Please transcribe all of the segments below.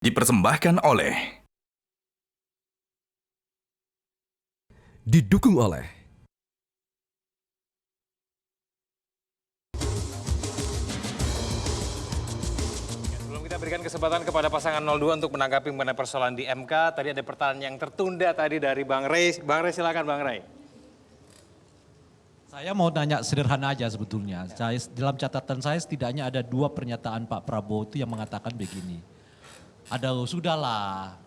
Dipersembahkan oleh Didukung oleh Sebelum kita berikan kesempatan kepada pasangan 02 untuk menanggapi mengenai persoalan di MK, tadi ada pertanyaan yang tertunda tadi dari Bang Rey. Bang Rey, silakan Bang Rey. Saya mau nanya sederhana aja sebetulnya. Dalam catatan saya setidaknya ada 2 pernyataan Pak Prabowo itu yang mengatakan begini. Ada sudahlah,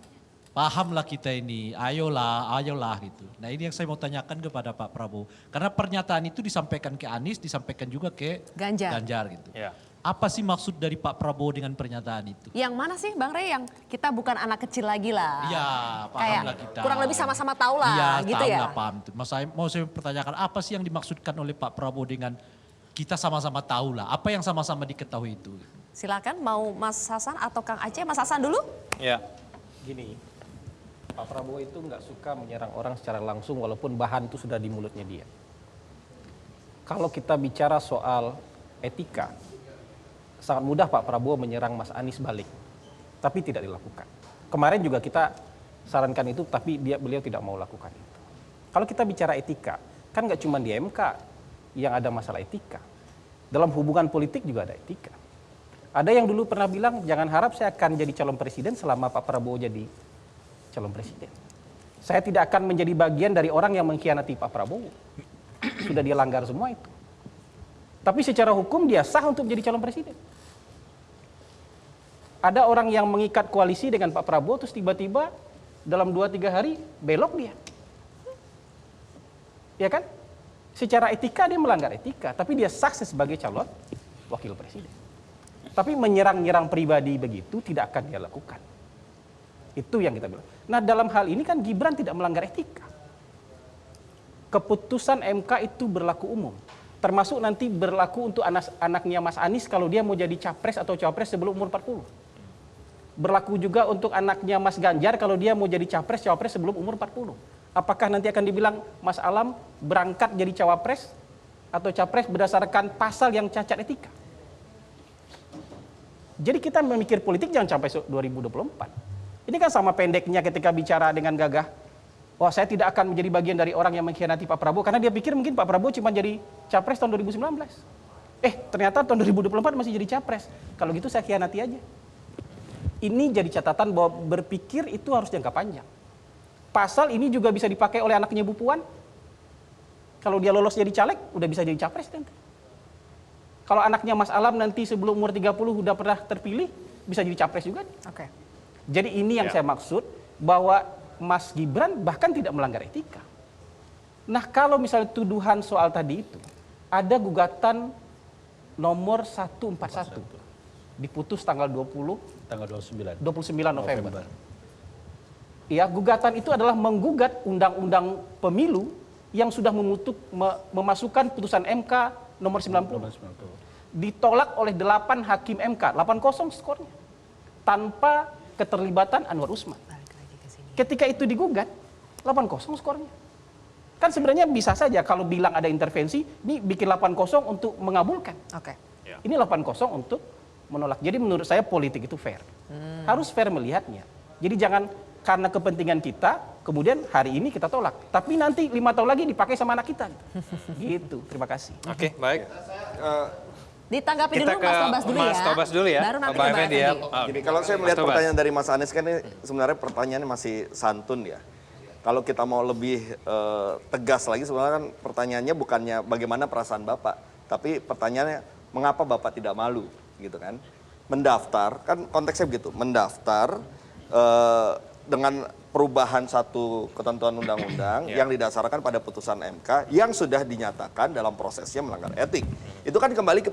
pahamlah kita ini, ayolah gitu. Nah ini yang saya mau tanyakan kepada Pak Prabowo. Karena pernyataan itu disampaikan ke Anies, disampaikan juga ke Ganjar gitu. Ya. Apa sih maksud dari Pak Prabowo dengan pernyataan itu? Yang mana sih Bang Rey, yang kita bukan anak kecil lagi lah. Iya, pahamlah kita. Kurang lebih sama-sama tahu lah Iya, gitu tahu ya. lah, paham. Mau saya pertanyakan apa sih yang dimaksudkan oleh Pak Prabowo dengan kita sama-sama tahu lah. Apa yang sama-sama diketahui itu? Silakan, mau Mas Hasan atau Kang Aceh? Mas Hasan dulu. Ya. Gini, Pak Prabowo itu nggak suka menyerang orang secara langsung walaupun bahan itu sudah di mulutnya dia. Kalau kita bicara soal etika, sangat mudah Pak Prabowo menyerang Mas Anies balik, tapi tidak dilakukan. Kemarin juga kita sarankan itu, tapi beliau tidak mau lakukan itu. Kalau kita bicara etika, kan nggak cuma di MK yang ada masalah etika. Dalam hubungan politik juga ada etika. Ada yang dulu pernah bilang, jangan harap saya akan jadi calon presiden selama Pak Prabowo jadi calon presiden. Saya tidak akan menjadi bagian dari orang yang mengkhianati Pak Prabowo. Sudah dia langgar semua itu. Tapi secara hukum dia sah untuk menjadi calon presiden. Ada orang yang mengikat koalisi dengan Pak Prabowo, terus tiba-tiba dalam 2-3 hari belok dia. Ya kan? Secara etika dia melanggar etika, tapi dia sah sebagai calon wakil presiden. Tapi menyerang-nyerang pribadi begitu tidak akan dia lakukan. Itu yang kita bilang. Nah dalam hal ini kan Gibran tidak melanggar etika. Keputusan MK itu berlaku umum. Termasuk nanti berlaku untuk anaknya Mas Anies kalau dia mau jadi capres atau cawapres sebelum umur 40. Berlaku juga untuk anaknya Mas Ganjar kalau dia mau jadi capres cawapres sebelum umur 40. Apakah nanti akan dibilang Mas Alam berangkat jadi cawapres atau capres berdasarkan pasal yang cacat etika? Jadi kita memikir politik jangan sampai 2024. Ini kan sama pendeknya ketika bicara dengan gagah, wah saya tidak akan menjadi bagian dari orang yang mengkhianati Pak Prabowo, karena dia pikir mungkin Pak Prabowo cuma jadi capres tahun 2019. Ternyata tahun 2024 masih jadi capres. Kalau gitu saya khianati aja. Ini jadi catatan bahwa berpikir itu harus jangka panjang. Pasal ini juga bisa dipakai oleh anaknya Bu Puan. Kalau dia lolos jadi caleg, udah bisa jadi capres nanti. Kalau anaknya Mas Alam nanti sebelum umur 30 udah pernah terpilih, bisa jadi capres juga. Oke. Jadi ini yang saya maksud, bahwa Mas Gibran bahkan tidak melanggar etika. Nah kalau misalnya tuduhan soal tadi itu, ada gugatan nomor 141, diputus tanggal 29 November. Ya, gugatan itu adalah menggugat undang-undang pemilu yang sudah memasukkan putusan MK nomor 90. Ditolak oleh 8 hakim MK, 8-0 skornya. Tanpa keterlibatan Anwar Usman. Ketika itu digugat, 8-0 skornya. Kan sebenarnya bisa saja kalau bilang ada intervensi, ini bikin 8-0 untuk mengabulkan. Oke. Ini 8-0 untuk menolak. Jadi menurut saya politik itu fair. Harus fair melihatnya. Jadi jangan karena kepentingan kita, kemudian hari ini kita tolak. Tapi nanti 5 tahun lagi dipakai sama anak kita. Gitu. Terima kasih. Oke, baik. Ditanggapi Kita dulu ke Mas Tobas dulu ya. Mas Tobas dulu ya. Baru nanti Bang ke Bang Effendi ya. Effendi. Gini, kalau saya melihat Mas Tobas. pertanyaan dari Mas Anies kan ini sebenarnya pertanyaannya masih santun ya. Kalau kita mau lebih tegas lagi sebenarnya kan pertanyaannya bukannya bagaimana perasaan Bapak. Tapi pertanyaannya mengapa Bapak tidak malu gitu kan. Mendaftar, kan konteksnya begitu, mendaftar dengan perubahan satu ketentuan undang-undang yang didasarkan pada putusan MK yang sudah dinyatakan dalam prosesnya melanggar etik. Itu kan kembali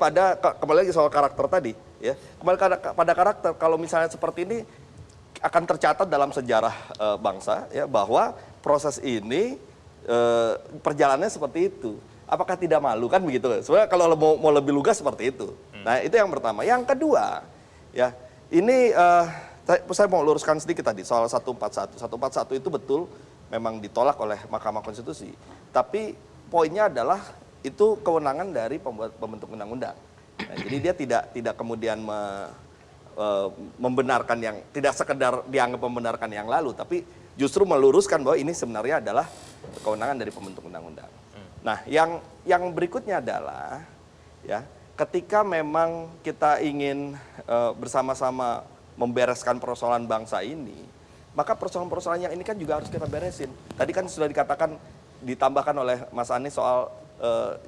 lagi soal karakter tadi ya. Kembali pada karakter, kalau misalnya seperti ini akan tercatat dalam sejarah bangsa ya bahwa proses ini perjalanannya seperti itu. Apakah tidak malu kan begitu? Sebenarnya kalau mau lebih lugas seperti itu. Nah, itu yang pertama. Yang kedua, ya, ini saya mau luruskan sedikit tadi soal 141. 141 itu betul memang ditolak oleh Mahkamah Konstitusi. Tapi poinnya adalah itu kewenangan dari pembentuk undang-undang. Nah, jadi dia tidak kemudian membenarkan yang tidak sekedar dianggap membenarkan yang lalu, tapi justru meluruskan bahwa ini sebenarnya adalah kewenangan dari pembentuk undang-undang. Nah, yang berikutnya adalah ya, ketika memang kita ingin bersama-sama membereskan persoalan bangsa ini, maka persoalan-persoalan yang ini kan juga harus kita beresin. Tadi kan sudah ditambahkan oleh Mas Anies soal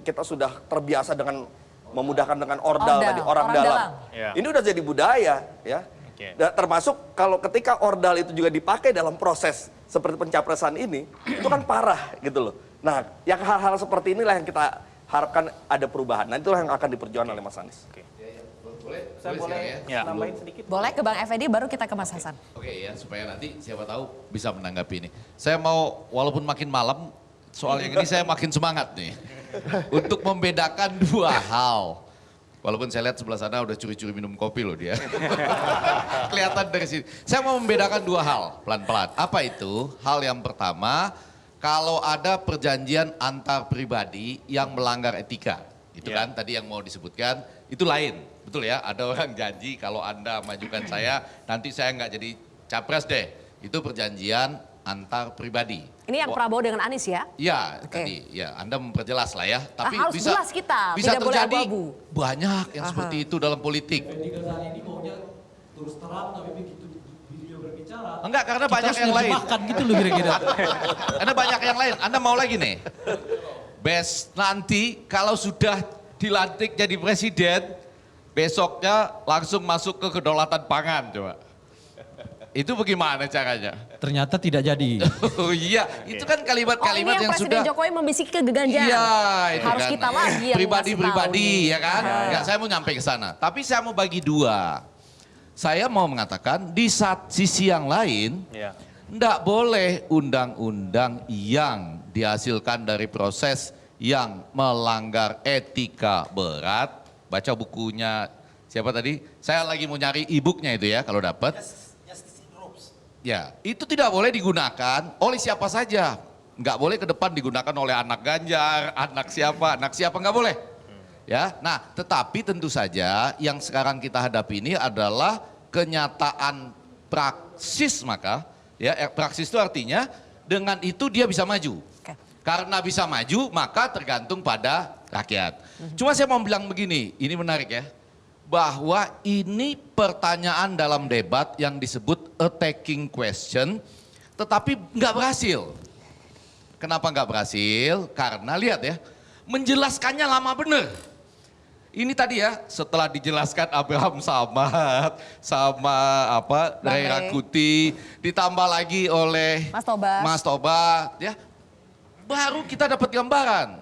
kita sudah terbiasa dengan memudahkan dengan ordal tadi, orang dalam. Ya. Ini udah jadi budaya ya. Oke. Termasuk kalau ketika ordal itu juga dipakai dalam proses seperti pencapresan ini, itu kan parah gitu loh. Nah, yang hal-hal seperti inilah yang kita harapkan ada perubahan. Nah, itulah yang akan diperjuangkan oleh Mas Anies. Saya boleh Ya. nambahin sedikit? Boleh ke Bang Effendi, baru kita ke Mas Hasan. Oke ya, supaya nanti siapa tahu bisa menanggapi ini. Saya mau, walaupun makin malam, soal yang ini saya makin semangat nih. Untuk membedakan dua hal. Walaupun saya lihat sebelah sana udah curi-curi minum kopi loh dia. Kelihatan dari sini. Saya mau membedakan dua hal, pelan-pelan. Apa itu? Hal yang pertama, kalau ada perjanjian antar pribadi yang melanggar etika. Itu Ya. kan tadi yang mau disebutkan, itu lain. Betul ya, ada orang janji kalau Anda majukan saya, nanti saya nggak jadi capres deh. Itu perjanjian antar pribadi. Ini yang Prabowo dengan Anies ya? Ya, Oke. tadi ya Anda memperjelas lah ya. Tapi harus bisa jelas kita, bisa tidak boleh terjadi abu-abu. banyak yang seperti itu dalam politik. Effendi Ghazali ini maunya terus terang tapi begitu video berbicara. Enggak, karena kita banyak harus yang lain. nerjemahkan gitu loh kira-kira. Karena banyak yang lain. Anda mau lagi nih. Nanti kalau sudah dilantik jadi presiden, besoknya langsung masuk ke kedaulatan pangan coba. Itu bagaimana caranya? Ternyata tidak jadi. Oh iya, itu kan Oh, ini kalimat-kalimat yang yang Presiden sudah Jokowi membisiki ke Ganjar. Iya, itu Harus kan. kita lagi yang Pribadi-pribadi ngasih tahu ya kan. Ya, saya mau nyampe ke sana. Tapi saya mau bagi dua. Saya mau mengatakan di sisi yang lain, Ya. enggak boleh undang-undang yang dihasilkan dari proses yang melanggar etika berat. Baca bukunya siapa tadi? Saya lagi mau nyari e-booknya itu ya kalau dapat. Ya, itu tidak boleh digunakan oleh siapa saja. Nggak boleh ke depan digunakan oleh anak Ganjar, anak siapa nggak boleh. Ya, nah tetapi tentu saja yang sekarang kita hadapi ini adalah kenyataan praksis maka, ya praksis itu artinya dengan itu dia bisa maju. Oke. Karena bisa maju maka tergantung pada rakyat. Cuma saya mau bilang begini, ini menarik ya. Bahwa ini pertanyaan dalam debat yang disebut attacking question, tetapi nggak berhasil. Kenapa nggak berhasil? Karena lihat ya, menjelaskannya lama bener. Ini tadi ya, setelah dijelaskan Abraham Samad, sama Bang Ray Ray. Rangkuti, ditambah lagi oleh Mas Tobas. Tobat, ya, baru kita dapat gambaran.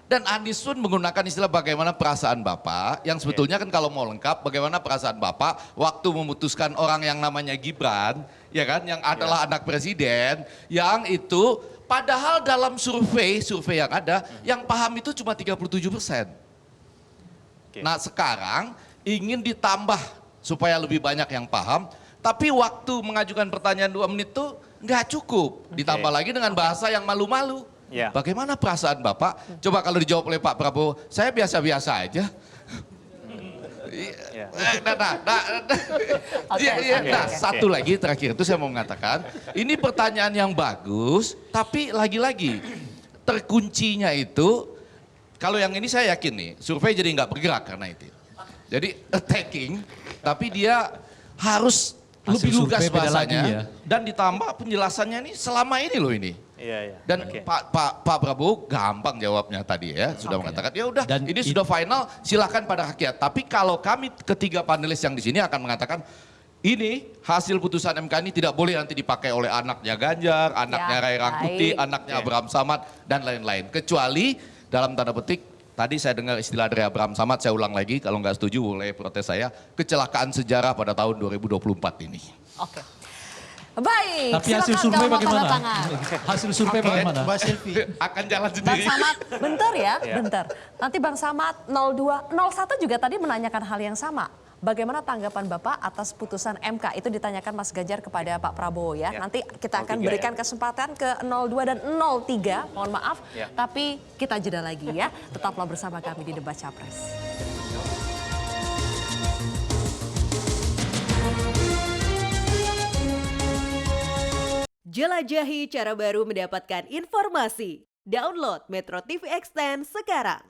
Dan Anies pun menggunakan istilah bagaimana perasaan Bapak, yang sebetulnya kan kalau mau lengkap bagaimana perasaan Bapak waktu memutuskan orang yang namanya Gibran, ya kan, yang adalah anak presiden, yang itu padahal dalam survei yang ada, yang paham itu cuma 37%. Oke. Nah sekarang ingin ditambah supaya lebih banyak yang paham, tapi waktu mengajukan pertanyaan 2 menit itu nggak cukup, ditambah lagi dengan bahasa yang malu-malu. Ya. Bagaimana perasaan Bapak? Coba kalau dijawab oleh Pak Prabowo, saya biasa-biasa aja. Ya. Satu lagi terakhir itu saya mau mengatakan, ini pertanyaan yang bagus, tapi lagi-lagi terkuncinya itu, kalau yang ini saya yakin nih, survei jadi nggak bergerak karena itu. Jadi attacking, tapi dia harus Hasil lebih lugas survei beda lagi bahasanya, ya. dan ditambah penjelasannya ini selama ini loh ini. Iya, iya. Dan Oke. Pak Prabowo gampang jawabnya tadi ya, sudah mengatakan ya udah Dan ini sudah final, silakan pada rakyat. Tapi kalau kami ketiga panelis yang di sini akan mengatakan ini hasil putusan MK ini tidak boleh nanti dipakai oleh anaknya Ganjar, anaknya Ray Rangkuti, baik. anaknya Oke. Abraham Samad dan lain-lain. Kecuali dalam tanda petik tadi saya dengar istilah dari Abraham Samad, saya ulang lagi kalau nggak setuju boleh protes saya, kecelakaan sejarah pada tahun 2024 ini. Oke. Baik, Tapi hasil silakan survei kalau mau tanda bagaimana? tangan. Hasil survei bagaimana? Akan jalan Bang sendiri. Samad, bentar ya, Iya. bentar. Nanti Bang Samad 02, 01 juga tadi menanyakan hal yang sama. Bagaimana tanggapan Bapak atas putusan MK? Itu ditanyakan Mas Ganjar kepada Pak Prabowo ya. Ya. Nanti kita akan 03 berikan ya. kesempatan ke 02 dan 03, mohon maaf. Ya. Tapi kita jeda lagi ya. Tetaplah bersama kami di Debat Capres. Jelajahi cara baru mendapatkan informasi. Download Metro TV Extend sekarang.